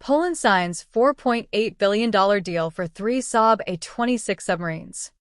Poland signs $4.8 billion deal for 3 Saab A26 submarines.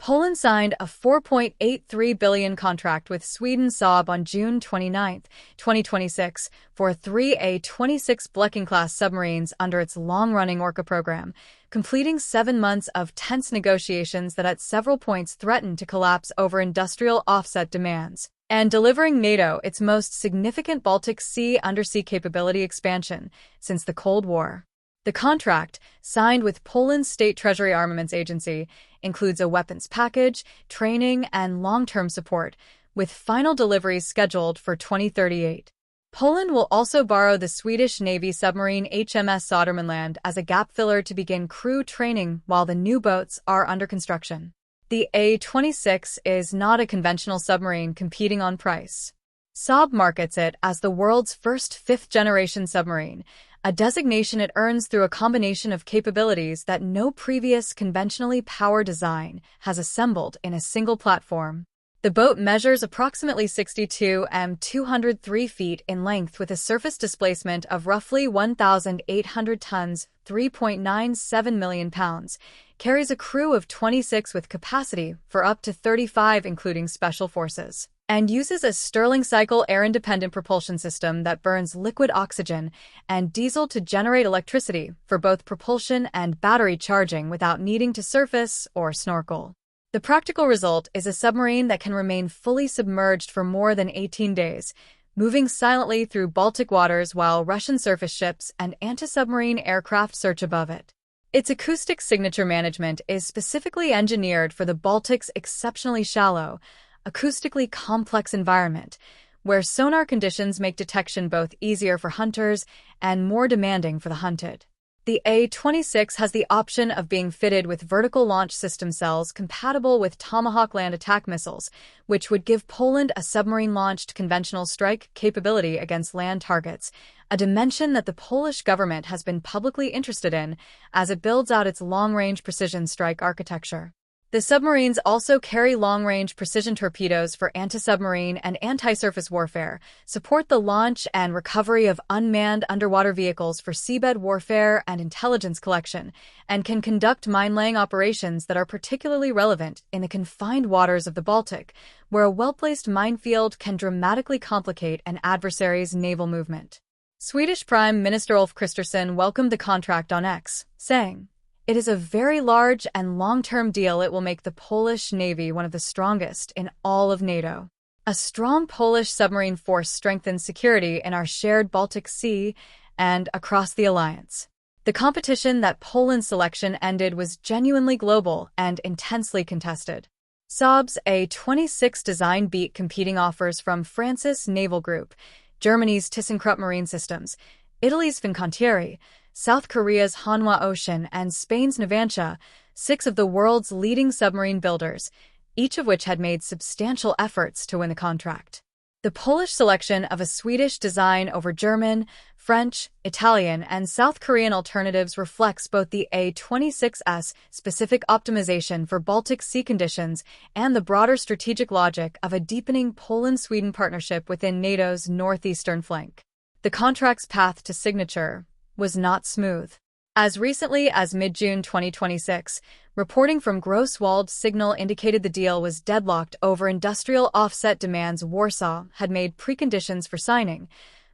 Poland signed a $4.83 billion contract with Sweden Saab on June 29, 2026, for 3 A26 Bleking-class submarines under its long-running Orca program, completing 7 months of tense negotiations that at several points threatened to collapse over industrial offset demands, and delivering NATO its most significant Baltic Sea undersea capability expansion since the Cold War. The contract, signed with Poland's state Treasury Armaments agency, includes a weapons package, training, and long-term support, with final deliveries scheduled for 2038. Poland will also borrow the Swedish Navy submarine HMS Södermanland as a gap filler to begin crew training while the new boats are under construction. The A26 is not a conventional submarine competing on price. Saab markets it as the world's first fifth-generation submarine, a designation it earns through a combination of capabilities that no previous conventionally powered design has assembled in a single platform. The boat measures approximately 62 m 203 feet in length with a surface displacement of roughly 1,800 tons, 3.97 million pounds, carries a crew of 26 with capacity for up to 35 including special forces, and uses a Stirling cycle air-independent propulsion system that burns liquid oxygen and diesel to generate electricity for both propulsion and battery charging without needing to surface or snorkel. The practical result is a submarine that can remain fully submerged for more than 18 days, moving silently through Baltic waters while Russian surface ships and anti-submarine aircraft search above it. Its acoustic signature management is specifically engineered for the Baltic's exceptionally shallow, acoustically complex environment, where sonar conditions make detection both easier for hunters and more demanding for the hunted. The A26 has the option of being fitted with vertical launch system cells compatible with Tomahawk land attack missiles, which would give Poland a submarine-launched conventional strike capability against land targets, a dimension that the Polish government has been publicly interested in as it builds out its long-range precision strike architecture. The submarines also carry long-range precision torpedoes for anti-submarine and anti-surface warfare, support the launch and recovery of unmanned underwater vehicles for seabed warfare and intelligence collection, and can conduct mine-laying operations that are particularly relevant in the confined waters of the Baltic, where a well-placed minefield can dramatically complicate an adversary's naval movement. Swedish Prime Minister Ulf Kristersson welcomed the contract on X, saying, "It is a very large and long-term deal. It will make the Polish Navy one of the strongest in all of NATO. A strong Polish submarine force strengthens security in our shared Baltic Sea and across the alliance." The competition that Poland's selection ended was genuinely global and intensely contested. Saab's A26 design beat competing offers from France's Naval Group, Germany's ThyssenKrupp Marine Systems, Italy's Fincantieri, South Korea's Hanwha Ocean, and Spain's Navantia, 6 of the world's leading submarine builders, each of which had made substantial efforts to win the contract. The Polish selection of a Swedish design over German, French, Italian, and South Korean alternatives reflects both the A26's specific optimization for Baltic Sea conditions and the broader strategic logic of a deepening Poland-Sweden partnership within NATO's northeastern flank. The contract's path to signature was not smooth. As recently as mid-June 2026, reporting from Grosswald Signal indicated the deal was deadlocked over industrial offset demands. Warsaw had made preconditions for signing.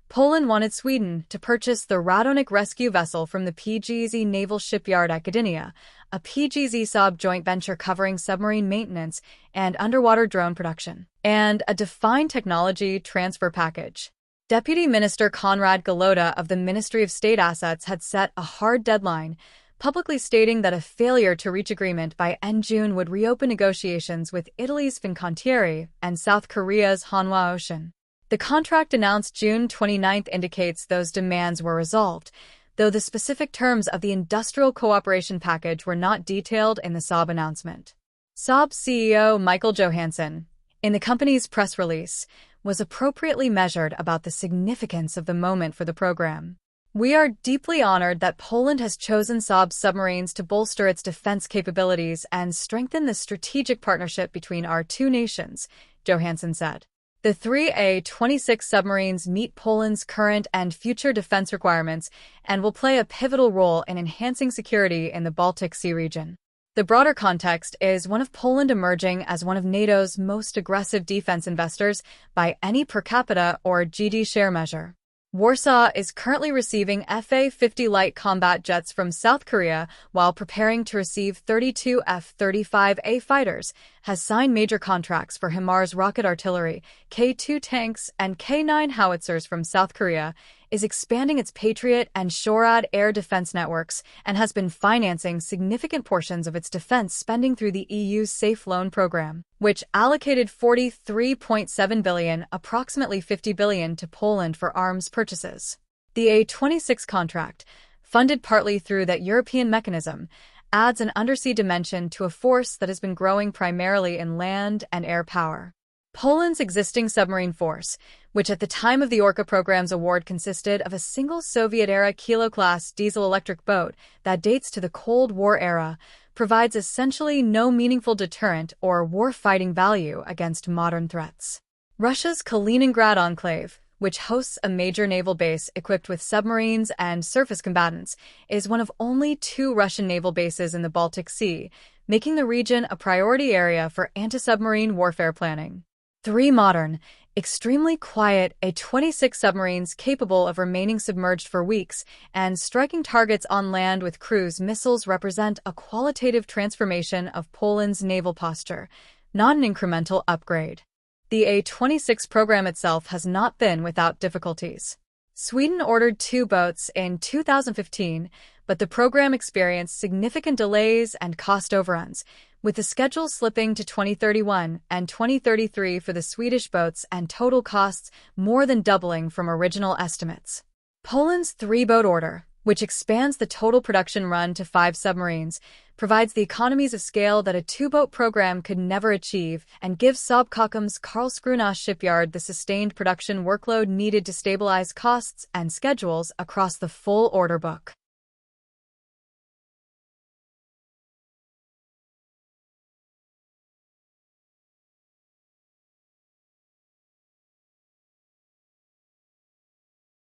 Poland wanted Sweden to purchase the Radonik rescue vessel from the PGZ Naval Shipyard at Gdynia, a PGZ-Saab joint venture covering submarine maintenance and underwater drone production, and a defined technology transfer package. Deputy Minister Konrad Galota of the Ministry of State Assets had set a hard deadline, publicly stating that a failure to reach agreement by end June would reopen negotiations with Italy's Fincantieri and South Korea's Hanwha Ocean. The contract announced June 29 indicates those demands were resolved, though the specific terms of the industrial cooperation package were not detailed in the Saab announcement. Saab CEO Michael Johansson, in the company's press release, was appropriately measured about the significance of the moment for the program. "We are deeply honored that Poland has chosen Saab submarines to bolster its defense capabilities and strengthen the strategic partnership between our two nations," Johansson said. The three A26 submarines meet Poland's current and future defense requirements and will play a pivotal role in enhancing security in the Baltic Sea region. The broader context is one of Poland emerging as one of NATO's most aggressive defense investors by any per capita or GDP share measure. Warsaw is currently receiving Fa-50 light combat jets from South Korea while preparing to receive 32 F-35A fighters, has signed major contracts for HIMARS rocket artillery, K-2 tanks, and K-9 howitzers from South Korea, is expanding its Patriot and SHORAD air defense networks, and has been financing significant portions of its defense spending through the EU's Safe Loan Program, which allocated 43.7 billion, approximately 50 billion, to Poland for arms purchases. The A26 contract, funded partly through that European mechanism, adds an undersea dimension to a force that has been growing primarily in land and air power. Poland's existing submarine force, which at the time of the Orca program's award consisted of a single Soviet-era Kilo-class diesel-electric boat that dates to the Cold War era, provides essentially no meaningful deterrent or war-fighting value against modern threats. Russia's Kaliningrad enclave, which hosts a major naval base equipped with submarines and surface combatants, is one of only 2 Russian naval bases in the Baltic Sea, making the region a priority area for anti-submarine warfare planning. 3 modern, extremely quiet A26 submarines capable of remaining submerged for weeks and striking targets on land with cruise missiles represent a qualitative transformation of Poland's naval posture, not an incremental upgrade. The A26 program itself has not been without difficulties. Sweden ordered 2 boats in 2015, but the program experienced significant delays and cost overruns, with the schedule slipping to 2031 and 2033 for the Swedish boats and total costs more than doubling from original estimates. Poland's 3-boat order, which expands the total production run to 5 submarines, provides the economies of scale that a 2-boat program could never achieve and gives Saab Kockum's Karlskrona shipyard the sustained production workload needed to stabilize costs and schedules across the full order book.